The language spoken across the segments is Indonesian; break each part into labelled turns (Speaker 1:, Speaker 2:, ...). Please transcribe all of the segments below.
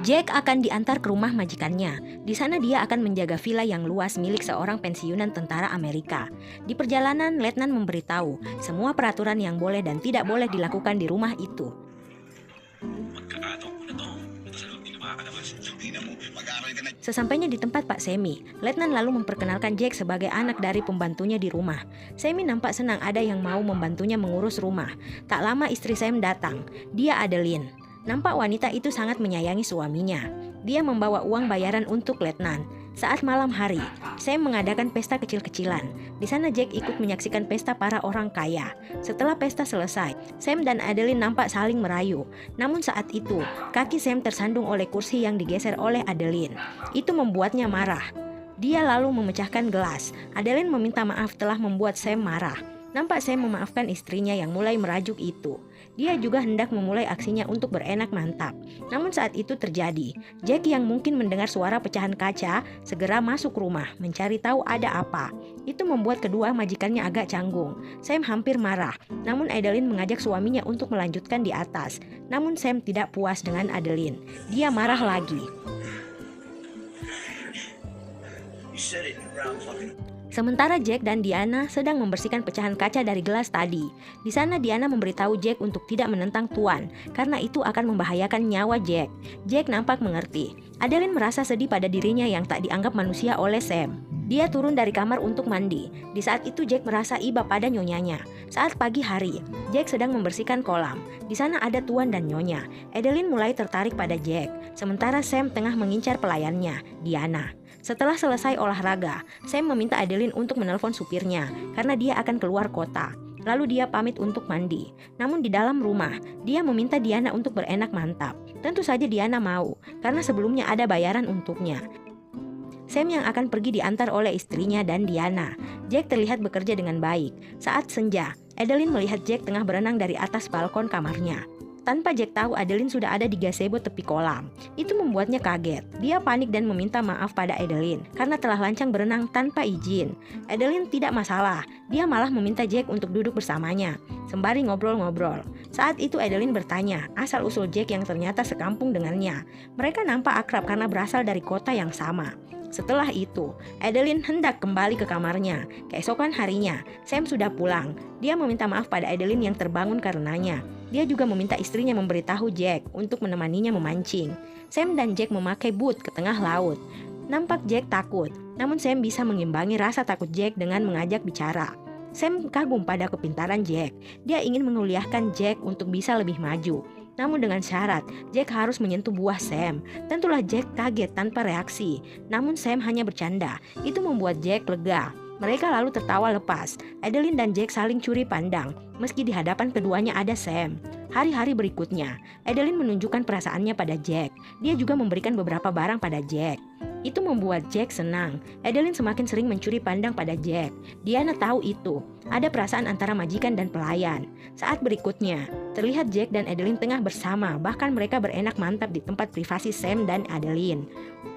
Speaker 1: Jack akan diantar ke rumah majikannya. Di sana dia akan menjaga villa yang luas milik seorang pensiunan tentara Amerika. Di perjalanan, Letnan memberitahu semua peraturan yang boleh dan tidak boleh dilakukan di rumah itu. Sesampainya di tempat Pak Semi, Letnan lalu memperkenalkan Jack sebagai anak dari pembantunya di rumah. Semi nampak senang ada yang mau membantunya mengurus rumah. Tak lama istri Sam datang. Dia Adeline. Nampak wanita itu sangat menyayangi suaminya. Dia membawa uang bayaran untuk Letnan. Saat malam hari, Sam mengadakan pesta kecil-kecilan. Di sana Jack ikut menyaksikan pesta para orang kaya. Setelah pesta selesai, Sam dan Adeline nampak saling merayu. Namun saat itu, kaki Sam tersandung oleh kursi yang digeser oleh Adeline. Itu membuatnya marah. Dia lalu memecahkan gelas. Adeline meminta maaf telah membuat Sam marah. Nampak Sam memaafkan istrinya yang mulai merajuk itu. Dia juga hendak memulai aksinya untuk berenak mantap. Namun saat itu terjadi. Jack yang mungkin mendengar suara pecahan kaca segera masuk rumah mencari tahu ada apa. Itu membuat kedua majikannya agak canggung. Sam hampir marah. Namun Adeline mengajak suaminya untuk melanjutkan di atas. Namun Sam tidak puas dengan Adeline. Dia marah lagi. Sementara Jack dan Diana sedang membersihkan pecahan kaca dari gelas tadi. Di sana Diana memberitahu Jack untuk tidak menentang Tuan, karena itu akan membahayakan nyawa Jack. Jack nampak mengerti. Adeline merasa sedih pada dirinya yang tak dianggap manusia oleh Sam. Dia turun dari kamar untuk mandi. Di saat itu Jack merasa iba pada nyonyanya. Saat pagi hari, Jack sedang membersihkan kolam. Di sana ada Tuan dan Nyonya. Adeline mulai tertarik pada Jack, sementara Sam tengah mengincar pelayannya, Diana. Setelah selesai olahraga, Sam meminta Adeline untuk menelpon supirnya karena dia akan keluar kota. Lalu dia pamit untuk mandi. Namun di dalam rumah, dia meminta Diana untuk berenak mantap. Tentu saja Diana mau, karena sebelumnya ada bayaran untuknya. Sam yang akan pergi diantar oleh istrinya dan Diana. Jack terlihat bekerja dengan baik. Saat senja, Adeline melihat Jack tengah berenang dari atas balkon kamarnya. Tanpa Jack tahu, Adeline sudah ada di gazebo tepi kolam. Itu membuatnya kaget. Dia panik dan meminta maaf pada Adeline karena telah lancang berenang tanpa izin. Adeline tidak masalah. Dia malah meminta Jack untuk duduk bersamanya, sembari ngobrol-ngobrol. Saat itu Adeline bertanya asal-usul Jack yang ternyata sekampung dengannya. Mereka nampak akrab karena berasal dari kota yang sama. Setelah itu, Adeline hendak kembali ke kamarnya. Keesokan harinya, Sam sudah pulang. Dia meminta maaf pada Adeline yang terbangun karenanya. Dia juga meminta istrinya memberitahu Jack untuk menemaninya memancing. Sam dan Jack memakai boot ke tengah laut. Nampak Jack takut, namun Sam bisa mengimbangi rasa takut Jack dengan mengajak bicara. Sam kagum pada kepintaran Jack. Dia ingin menguliahkan Jack untuk bisa lebih maju. Namun dengan syarat, Jack harus menyentuh buah Sam. Tentulah Jack kaget tanpa reaksi. Namun Sam hanya bercanda. Itu membuat Jack lega. Mereka lalu tertawa lepas. Adeline dan Jack saling curi pandang, meski di hadapan keduanya ada Sam. Hari-hari berikutnya, Adeline menunjukkan perasaannya pada Jack. Dia juga memberikan beberapa barang pada Jack. Itu membuat Jack senang. Adeline semakin sering mencuri pandang pada Jack. Diana tahu itu. Ada perasaan antara majikan dan pelayan. Saat berikutnya, terlihat Jack dan Adeline tengah bersama. Bahkan mereka berenak mantap di tempat privasi Sam dan Adeline.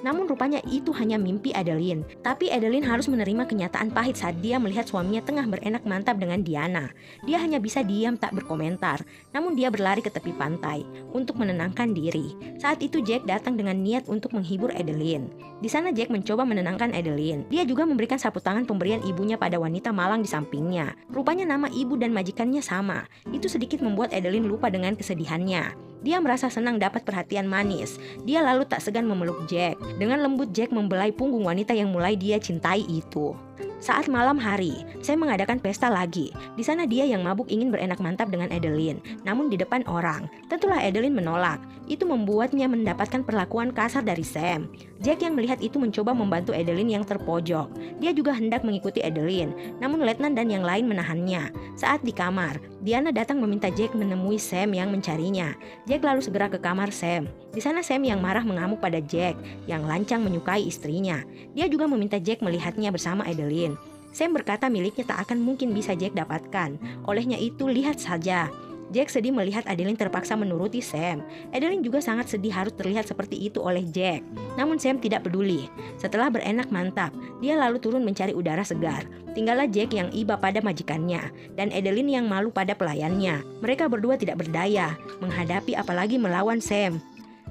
Speaker 1: Namun rupanya itu hanya mimpi Adeline. Tapi Adeline harus menerima kenyataan pahit saat dia melihat suaminya tengah berenak mantap dengan Diana. Dia hanya bisa diam tak berkomentar. Namun dia berlari ke tepi pantai untuk menenangkan diri. Saat itu Jack datang dengan niat untuk menghibur Adeline. Di sana Jack mencoba menenangkan Adeline. Dia juga memberikan sapu tangan pemberian ibunya pada wanita malang di sampingnya. Rupanya nama ibu dan majikannya sama. Itu sedikit membuat Adeline lupa dengan kesedihannya. Dia merasa senang dapat perhatian manis. Dia lalu tak segan memeluk Jack. Dengan lembut Jack membelai punggung wanita yang mulai dia cintai itu. Saat malam hari, saya mengadakan pesta lagi. Di sana dia yang mabuk ingin berenak mantap dengan Adeline, namun di depan orang. Tentulah Adeline menolak. Itu membuatnya mendapatkan perlakuan kasar dari Sam. Jack yang melihat itu mencoba membantu Adeline yang terpojok. Dia juga hendak mengikuti Adeline, namun Letnan dan yang lain menahannya. Saat di kamar, Diana datang meminta Jack menemui Sam yang mencarinya. Jack lalu segera ke kamar Sam. Di sana Sam yang marah mengamuk pada Jack, yang lancang menyukai istrinya. Dia juga meminta Jack melihatnya bersama Adeline. Sam berkata miliknya tak akan mungkin bisa Jack dapatkan. Olehnya itu, lihat saja. Jack sedih melihat Adeline terpaksa menuruti Sam. Adeline juga sangat sedih harus terlihat seperti itu oleh Jack. Namun Sam tidak peduli. Setelah berenak mantap, dia lalu turun mencari udara segar. Tinggallah Jack yang iba pada majikannya, dan Adeline yang malu pada pelayannya. Mereka berdua tidak berdaya menghadapi apalagi melawan Sam.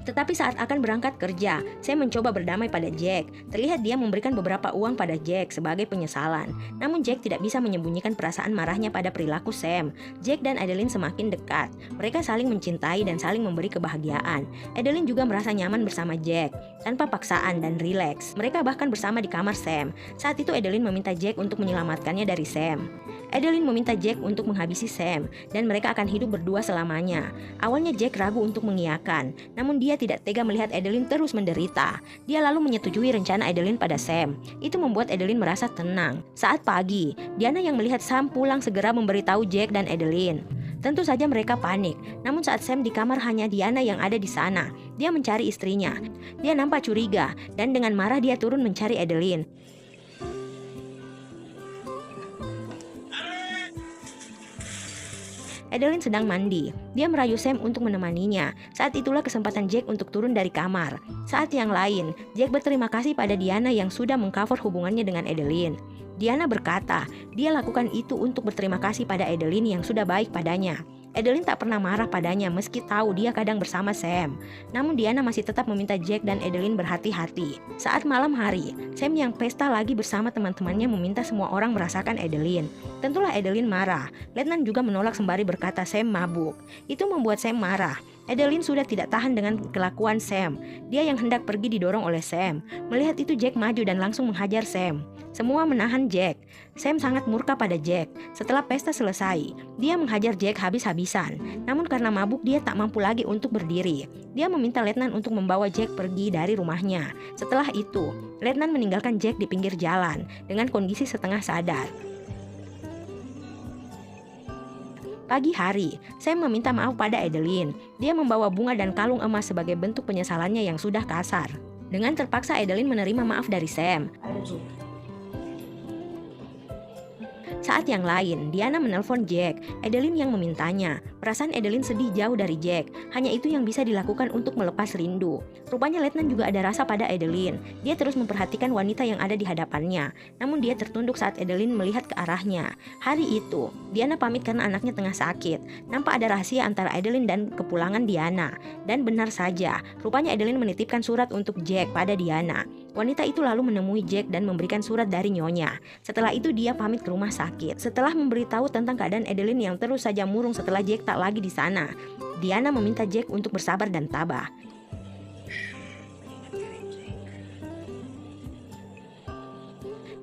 Speaker 1: Tetapi saat akan berangkat kerja, Sam mencoba berdamai pada Jack. Terlihat dia memberikan beberapa uang pada Jack sebagai penyesalan. Namun Jack tidak bisa menyembunyikan perasaan marahnya pada perilaku Sam. Jack dan Adeline semakin dekat. Mereka saling mencintai dan saling memberi kebahagiaan. Adeline juga merasa nyaman bersama Jack, tanpa paksaan dan rileks. Mereka bahkan bersama di kamar Sam. Saat itu Adeline meminta Jack untuk menyelamatkannya dari Sam. Adeline meminta Jack untuk menghabisi Sam, dan mereka akan hidup berdua selamanya. Awalnya Jack ragu untuk mengiyakan, namun dia tidak tega melihat Adeline terus menderita. Dia lalu menyetujui rencana Adeline pada Sam. Itu membuat Adeline merasa tenang. Saat pagi, Diana yang melihat Sam pulang segera memberitahu Jack dan Adeline. Tentu saja mereka panik, namun saat Sam di kamar hanya Diana yang ada di sana. Dia mencari istrinya. Dia nampak curiga, dan dengan marah dia turun mencari Adeline. Adeline sedang mandi. Dia merayu Sam untuk menemaninya. Saat itulah kesempatan Jack untuk turun dari kamar. Saat yang lain, Jack berterima kasih pada Diana yang sudah mengcover hubungannya dengan Adeline. Diana berkata, dia lakukan itu untuk berterima kasih pada Adeline yang sudah baik padanya. Adeline tak pernah marah padanya meski tahu dia kadang bersama Sam. Namun Diana masih tetap meminta Jack dan Adeline berhati-hati. Saat malam hari, Sam yang pesta lagi bersama teman-temannya meminta semua orang merasakan Adeline. Tentulah Adeline marah. Letnan juga menolak sembari berkata Sam mabuk. Itu membuat Sam marah. Adeline sudah tidak tahan dengan kelakuan Sam. Dia yang hendak pergi didorong oleh Sam. Melihat itu Jack maju dan langsung menghajar Sam. Semua menahan Jack. Sam sangat murka pada Jack. Setelah pesta selesai, dia menghajar Jack habis-habisan. Namun karena mabuk dia tak mampu lagi untuk berdiri. Dia meminta Letnan untuk membawa Jack pergi dari rumahnya. Setelah itu, Letnan meninggalkan Jack di pinggir jalan dengan kondisi setengah sadar. Pagi hari, Sam meminta maaf pada Adeline. Dia membawa bunga dan kalung emas sebagai bentuk penyesalannya yang sudah kasar. Dengan terpaksa Adeline menerima maaf dari Sam. Saat yang lain, Diana menelpon Jack. Adeline yang memintanya. Perasaan Adeline sedih jauh dari Jack. Hanya itu yang bisa dilakukan untuk melepas rindu. Rupanya Letnan juga ada rasa pada Adeline. Dia terus memperhatikan wanita yang ada di hadapannya. Namun dia tertunduk saat Adeline melihat ke arahnya. Hari itu, Diana pamit karena anaknya tengah sakit. Nampak ada rahasia antara Adeline dan kepulangan Diana. Dan benar saja, rupanya Adeline menitipkan surat untuk Jack pada Diana. Wanita itu lalu menemui Jack dan memberikan surat dari nyonya. Setelah itu dia pamit ke rumah sakit. Setelah memberitahu tentang keadaan Adeline yang terus saja murung setelah Jack tak lagi di sana, Diana meminta Jack untuk bersabar dan tabah.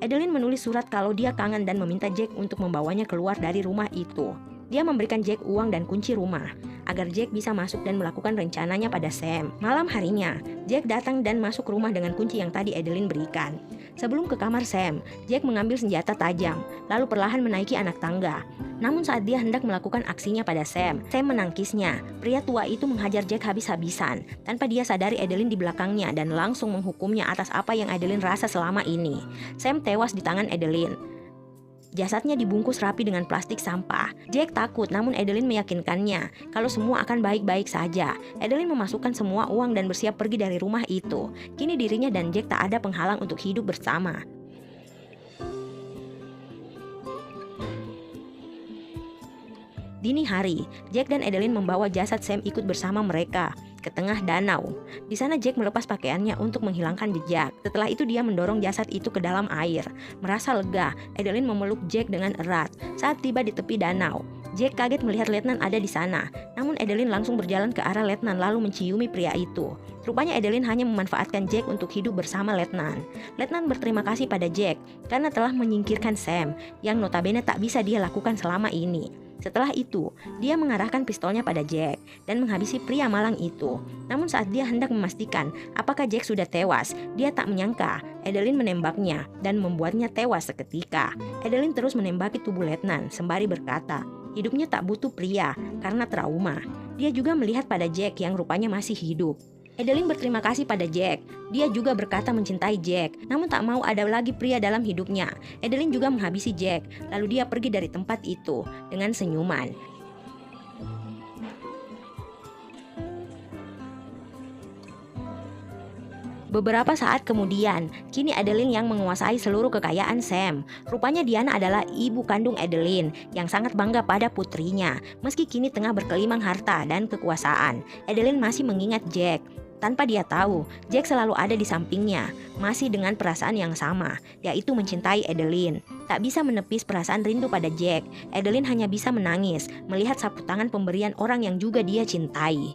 Speaker 1: Adeline menulis surat kalau dia kangen dan meminta Jack untuk membawanya keluar dari rumah itu. Dia memberikan Jack uang dan kunci rumah agar Jack bisa masuk dan melakukan rencananya pada Sam. Malam harinya, Jack datang dan masuk rumah dengan kunci yang tadi Adeline berikan. Sebelum ke kamar Sam, Jack mengambil senjata tajam, lalu perlahan menaiki anak tangga. Namun saat dia hendak melakukan aksinya pada Sam menangkisnya. Pria tua itu menghajar Jack habis-habisan, tanpa dia sadari Adeline di belakangnya dan langsung menghukumnya atas apa yang Adeline rasa selama ini. Sam tewas di tangan Adeline. Jasadnya dibungkus rapi dengan plastik sampah. Jack takut, namun Adeline meyakinkannya kalau semua akan baik-baik saja. Adeline memasukkan semua uang dan bersiap pergi dari rumah itu. Kini dirinya dan Jack tak ada penghalang untuk hidup bersama. Dini hari, Jack dan Adeline membawa jasad Sam ikut bersama mereka ke tengah danau. Di sana Jack melepas pakaiannya untuk menghilangkan jejak. Setelah itu dia mendorong jasad itu ke dalam air. Merasa lega, Adeline memeluk Jack dengan erat. Saat tiba di tepi danau, Jack kaget melihat Letnan ada di sana. Namun Adeline langsung berjalan ke arah Letnan lalu menciumi pria itu. Rupanya Adeline hanya memanfaatkan Jack untuk hidup bersama Letnan. Letnan berterima kasih pada Jack karena telah menyingkirkan Sam yang notabene tak bisa dia lakukan selama ini. Setelah itu, dia mengarahkan pistolnya pada Jack dan menghabisi pria malang itu. Namun saat dia hendak memastikan apakah Jack sudah tewas, dia tak menyangka Adeline menembaknya dan membuatnya tewas seketika. Adeline terus menembaki tubuh Letnan sembari berkata, hidupnya tak butuh pria karena trauma. Dia juga melihat pada Jack yang rupanya masih hidup. Adeline berterima kasih pada Jack. Dia juga berkata mencintai Jack, namun tak mau ada lagi pria dalam hidupnya. Adeline juga menghabisi Jack, lalu dia pergi dari tempat itu dengan senyuman. Beberapa saat kemudian, kini Adeline yang menguasai seluruh kekayaan Sam. Rupanya Diana adalah ibu kandung Adeline yang sangat bangga pada putrinya. Meski kini tengah berkelimang harta dan kekuasaan, Adeline masih mengingat Jack. Tanpa dia tahu, Jack selalu ada di sampingnya, masih dengan perasaan yang sama, yaitu mencintai Adeline. Tak bisa menepis perasaan rindu pada Jack, Adeline hanya bisa menangis melihat sapu tangan pemberian orang yang juga dia cintai.